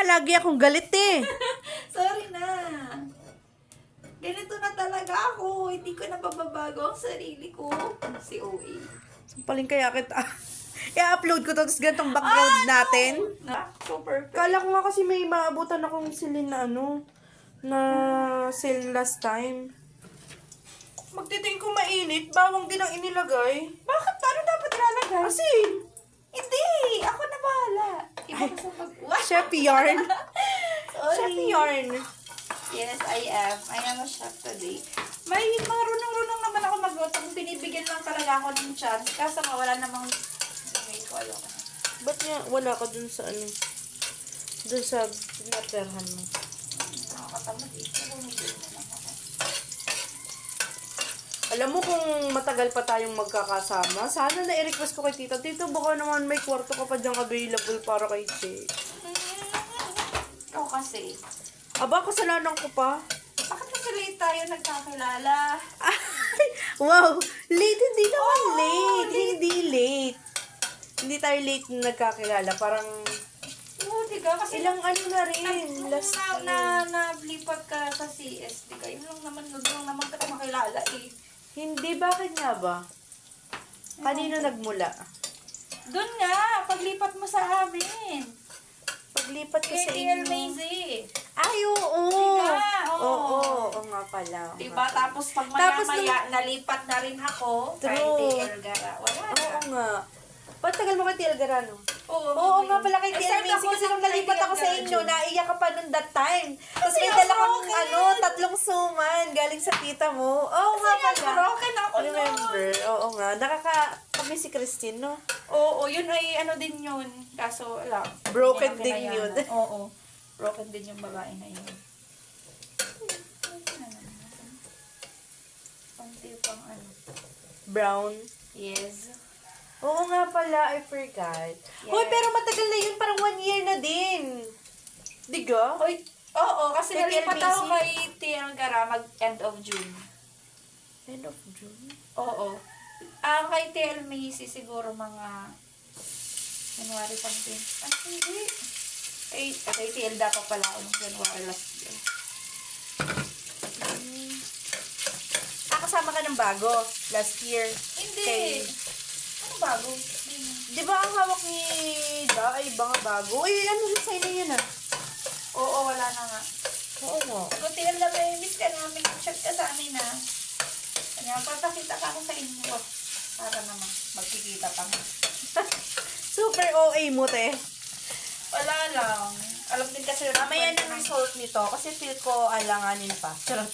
lagi akong galit eh. Sorry na. Ganito na talaga ako. Hindi ko na bababago ang sarili ko. Si OA. Paling kaya kita. I-upload ko to, tapos ganitong background natin. Na, super. Kala ko nga kasi may maabutan akong silin na na sale last time. Magtitingin ko mainit, bawang din ang inilagay. Bakit? Paano dapat ilalagay? Kasi, Hindi! Ako na bahala. Iba ko sa pag... chef yarn. Sorry. Chef yarn. Yes, I am. I am a chef today. May mga runong-runong naman ako magluto. Kung binibigyan lang talaga ako ng chance. Kaso nga wala namang... May ko alam ko na. Ba't nga wala ka dun sa dun sa naperhan mo? Nakakatamad eh. Pero bumibili na lang ako. Alam mo kung matagal pa tayong magkakasama, sana na-request ko kay Tito. Tito, baka naman may kwarto ka pa dyan available para kay Che. Ikaw kasi. Aba, kasalanan ko pa. Bakit kasi late tayo nagkakilala? Ay, wow! Late, hindi naman late. Hindi late. Hindi tayo late na nagkakilala. Parang Oo, diga. Kasi ilang na rin. Last nablipat ka sa CS, diga. Yun lang naman, doon lang naman kita makilala eh. Hindi, bakit nga ba? Kanino nagmula? Doon nga, paglipat mo sa amin. Paglipat ko sa KTL inyo. Maze. Ay, oo. Diba? Oo nga pala. Oo Diba? nga. Tapos pag Tapos maya-maya, nalipat na rin ako. True. KTL Gara. Wala na. Oo nga. Ba't tagal mo kay TL Garano? Oo, nga pala kay TL Macy kasi nung nalipat ako sa inyo, naiyak ka pa nung that time. Tapos may dala kang tatlong suman galing sa tita mo. Oo nga pala. broken ako Remember? Oo nga. Nakaka-kami si Christine, no? Oo, yun ay ano din yun. Kaso, wala. Broken Hindi din na yun. pinayaman. Oo. Broken din yung babae na yun. Konti pang ano. Brown. Yes. Oo nga pala, I forgot. Hoy, pero matagal na yun, parang 1 year na din. Diga? Hoy, oo, kasi Kay nalipat TL ako Macy? kay TL Gara end of June. End of June? Oo. Kay TL Macy siguro mga January something. Hindi. Kay TL dapat pala ako ng January last year. Kasama ka ng bago last year. Hindi. Kay- Ano bago? Di ba ang hawak ni Da ay banga bago? Uy, ano rin sa'yo na yun Oo, wala na nga. Oo nga. Kung TL lang may miss ka namin, chat ka sa amin ha. Kanya, papakita ka ako sa inyo. Para naman, magkikita pa nga. Super OA mo, te. Wala lang. Alam din kasi Mamaya ng result nito kasi feel ko alanganin pa. Charot.